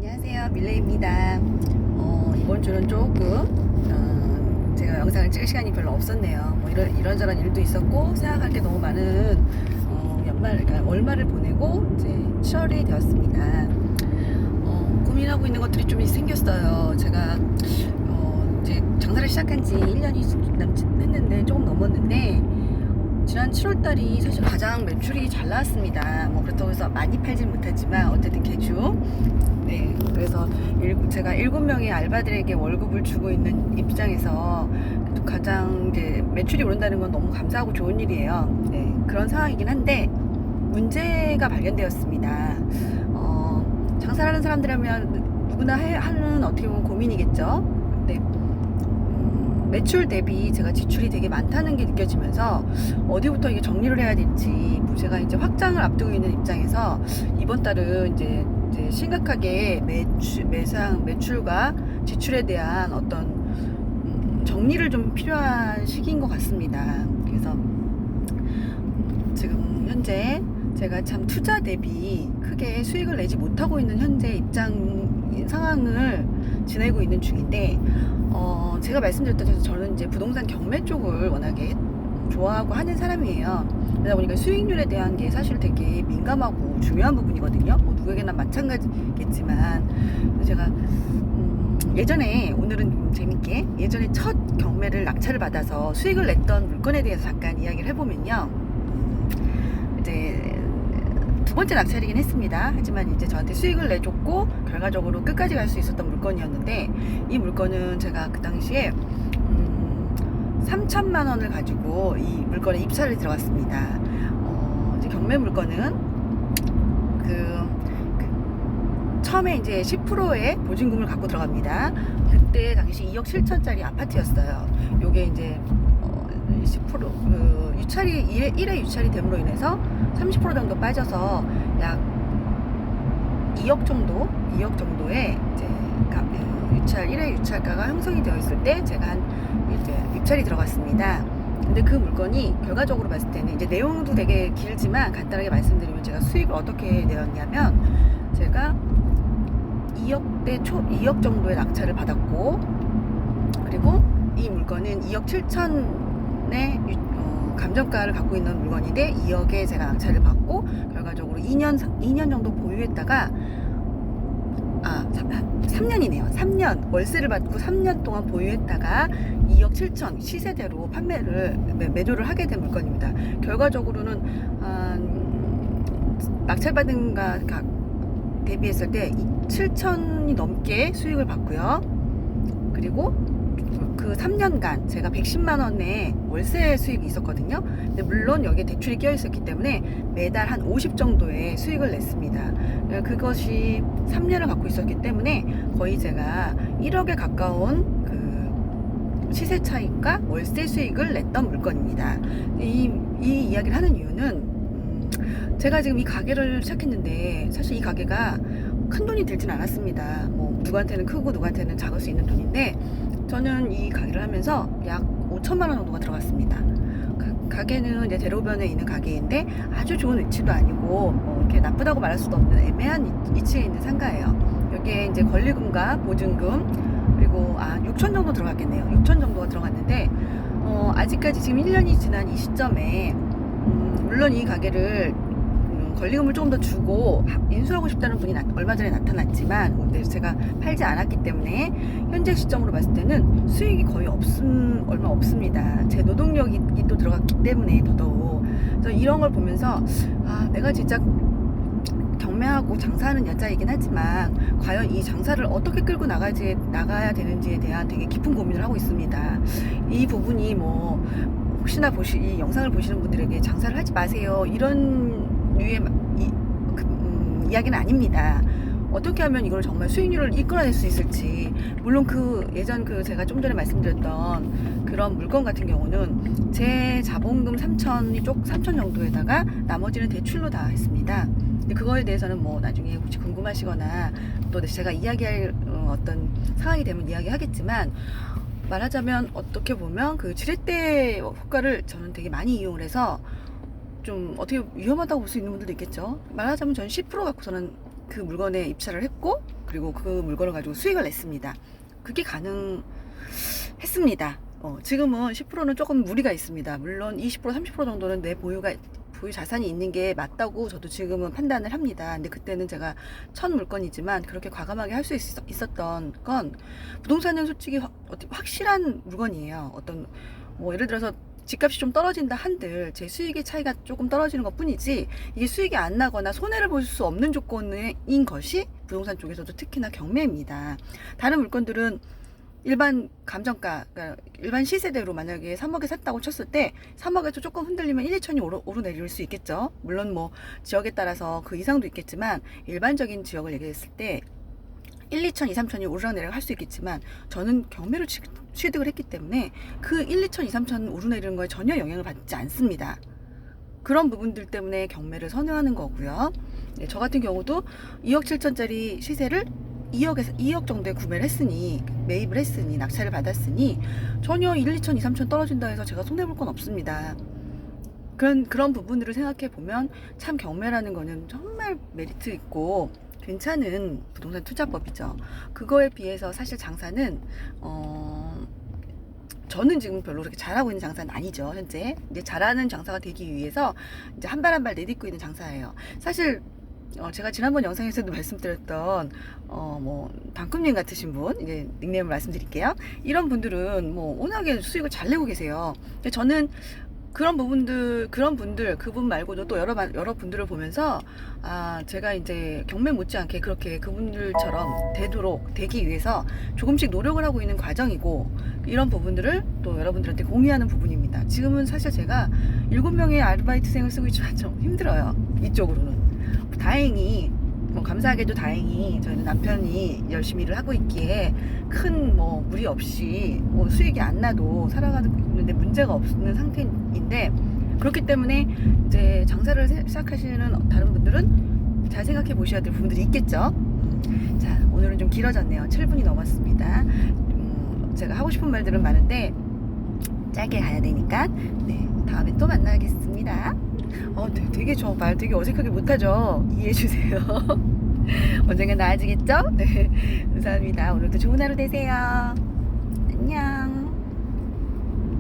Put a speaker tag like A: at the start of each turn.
A: 안녕하세요, 밀레입니다. 이번 주는 조금 제가 영상을 찍을 시간이 별로 없었네요. 뭐 이런저런 일도 있었고 생각할 게 너무 많은 그러니까 월말을 보내고 이제 7월이 되었습니다. 고민하고 있는 것들이 좀 생겼어요. 제가 이제 장사를 시작한 지 1년이 했는데 조금 넘었는데 지난 7월달이 사실 가장 매출이 잘 나왔습니다. 뭐 그렇다고 해서 많이 팔진 못했지만 어쨌든 개주. 네, 그래서 제가 7명의 알바들에게 월급을 주고 있는 입장에서 가장 이제 매출이 오른다는 건 너무 감사하고 좋은 일이에요. 네, 그런 상황이긴 한데 문제가 발견되었습니다. 장사를 하는 사람들이라면 누구나 하는 어떻게 보면 고민이겠죠. 근데 매출 대비 제가 지출이 되게 많다는 게 느껴지면서 어디부터 이게 정리를 해야 될지, 뭐 제가 이제 확장을 앞두고 있는 입장에서 이번 달은 이제 심각하게 매출과 지출에 대한 어떤 정리를 좀 필요한 시기인 것 같습니다. 그래서 지금 현재 제가 참 투자 대비 크게 수익을 내지 못하고 있는 현재 상황을 지내고 있는 중인데, 제가 말씀드렸던 저는 이제 부동산 경매 쪽을 워낙에 좋아하고 하는 사람이에요. 그러다 보니까 수익률에 대한 게 사실 되게 민감하고 중요한 부분이거든요. 뭐 누구에게나 마찬가지겠지만, 제가 예전에, 오늘은 좀 재밌게 예전에 첫 경매를 낙찰을 받아서 수익을 냈던 물건에 대해서 잠깐 이야기를 해보면요, 이제 두 번째 낙찰이긴 했습니다. 하지만 이제 저한테 수익을 내줬고 결과적으로 끝까지 갈 수 있었던 물건이었는데, 이 물건은 제가 그 당시에 3천만 원을 가지고 이 물건에 입찰을 들어갔습니다. 이제 경매 물건은 처음에 이제 10%의 보증금을 갖고 들어갑니다. 그때 당시 2억 7천짜리 아파트였어요. 요게 이제 10% 유찰이 1회 유찰이 됨으로 인해서 30% 정도 빠져서 약 2억 정도의 이제 유찰 1회 유찰가가 형성이 되어 있을 때 제가 이제 입찰이 들어갔습니다. 근데 그 물건이 결과적으로 봤을 때는 이제 내용도 되게 길지만 간단하게 말씀드리면, 제가 수익을 어떻게 내었냐면, 제가 2억 정도의 낙찰을 받았고, 그리고 이 물건은 2억 7천의 감정가를 갖고 있는 물건인데 2억에 제가 낙찰을 받고 결과적으로 2년 정도 보유했다가 3년이네요. 3년 월세를 받고 3년 동안 보유했다가 2억 7천 시세대로 매도를 하게 된 물건입니다. 결과적으로는 낙찰받은 가 대비했을 때 7천이 넘게 수익을 받고요. 그리고 그 3년간 제가 110만 원의 월세 수익이 있었거든요. 근데 물론 여기에 대출이 끼어 있었기 때문에 매달 한 50 정도의 수익을 냈습니다. 그것이 3년을 갖고 있었기 때문에 거의 제가 1억에 가까운 그 시세 차익과 월세 수익을 냈던 물건입니다. 이 이야기를 하는 이유는, 제가 지금 이 가게를 시작했는데 사실 이 가게가 큰 돈이 들진 않았습니다. 뭐 누구한테는 크고 누구한테는 작을 수 있는 돈인데, 저는 이 가게를 하면서 약 5천만 원 정도가 들어갔습니다. 가게는 이제 대로변에 있는 가게인데 아주 좋은 위치도 아니고 이렇게 나쁘다고 말할 수도 없는 애매한 위치에 있는 상가예요. 여기에 이제 권리금과 보증금 그리고 6천 정도 들어갔겠네요. 6천 정도가 들어갔는데, 아직까지 지금 1년이 지난 이 시점에 물론 이 가게를 권리금을 조금 더 주고 인수하고 싶다는 분이 얼마 전에 나타났지만, 제가 팔지 않았기 때문에 현재 시점으로 봤을 때는 수익이 거의 얼마 없습니다. 제 노동력이 또 들어갔기 때문에 더더욱. 그래서 이런 걸 보면서 내가 진짜 경매하고 장사하는 여자이긴 하지만 과연 이 장사를 어떻게 끌고 나가야 되는지에 대한 되게 깊은 고민을 하고 있습니다. 이 부분이 뭐 혹시나 이 영상을 보시는 분들에게 장사를 하지 마세요, 이런 류의 이야기는 아닙니다. 어떻게 하면 이걸 정말 수익률을 이끌어낼 수 있을지. 물론 예전 제가 좀 전에 말씀드렸던 그런 물건 같은 경우는 제 자본금 3천 정도에다가 나머지는 대출로 다 했습니다. 근데 그거에 대해서는 뭐 나중에 혹시 궁금하시거나 또 제가 이야기할 어떤 상황이 되면 이야기하겠지만, 말하자면 어떻게 보면 그 지렛대 효과를 저는 되게 많이 이용을 해서 좀 어떻게 위험하다고 볼 수 있는 분들도 있겠죠. 말하자면 저는 10% 갖고 저는 그 물건에 입찰을 했고, 그리고 그 물건을 가지고 수익을 냈습니다. 그게 가능했습니다. 지금은 10%는 조금 무리가 있습니다. 물론 20% 30% 정도는 내 보유 자산이 있는 게 맞다고 저도 지금은 판단을 합니다. 근데 그때는 제가 첫 물건이지만 그렇게 과감하게 할 수 있었던 건, 부동산은 솔직히 확실한 물건이에요. 뭐 예를 들어서 집값이 좀 떨어진다 한들 제 수익의 차이가 조금 떨어지는 것 뿐이지, 이게 수익이 안 나거나 손해를 볼 수 없는 조건인 것이 부동산 쪽에서도 특히나 경매입니다. 다른 물건들은 일반 감정가, 그러니까 일반 시세대로 만약에 3억에 샀다고 쳤을 때 3억에서 조금 흔들리면 1, 2천이 오르내릴 수 있겠죠. 물론 뭐 지역에 따라서 그 이상도 있겠지만, 일반적인 지역을 얘기했을 때 1, 2천, 2, 3천이 오르락내리락 할 수 있겠지만, 저는 경매로 취득을 했기 때문에 그 1, 2천, 2, 3천 오르내리는 거에 전혀 영향을 받지 않습니다. 그런 부분들 때문에 경매를 선호하는 거고요. 네, 저 같은 경우도 2억 7천짜리 시세를 2억 정도에 구매를 했으니, 매입을 했으니, 낙찰을 받았으니 전혀 1, 2천, 2, 3천 떨어진다 해서 제가 손해볼 건 없습니다. 그런 부분들을 생각해 보면 참 경매라는 거는 정말 메리트 있고 괜찮은 부동산 투자법이죠. 그거에 비해서 사실 장사는 저는 지금 별로 그렇게 잘하고 있는 장사는 아니죠, 현재. 이제 잘하는 장사가 되기 위해서 이제 한 발 한 발 내딛고 있는 장사예요. 사실 제가 지난번 영상에서도 말씀드렸던 뭐 단꿈님 같으신 분, 이제 닉네임을 말씀드릴게요. 이런 분들은 뭐 워낙에 수익을 잘 내고 계세요. 근데 저는 그분 말고도 또 여러 분들을 보면서, 제가 이제 경매 못지않게 그렇게 그분들처럼 되기 위해서 조금씩 노력을 하고 있는 과정이고, 이런 부분들을 또 여러분들한테 공유하는 부분입니다. 지금은 사실 제가 7명의 아르바이트생을 쓰고 있지만 좀 힘들어요, 이쪽으로는. 다행히, 감사하게도 다행히 저희는 남편이 열심히 일을 하고 있기에 큰 무리 없이 수익이 안 나도 살아가는데 문제가 없는 상태인데, 그렇기 때문에 이제 장사를 시작하시는 다른 분들은 잘 생각해 보셔야 될 부분들이 있겠죠. 자, 오늘은 좀 길어졌네요. 7분이 넘었습니다. 제가 하고 싶은 말들은 많은데 짧게 가야 되니까, 네, 다음에 또 만나겠습니다. 되게 저 말 되게 어색하게 못하죠? 이해해주세요. 언젠가 나아지겠죠? 네, 감사합니다. 오늘도 좋은 하루 되세요. 안녕.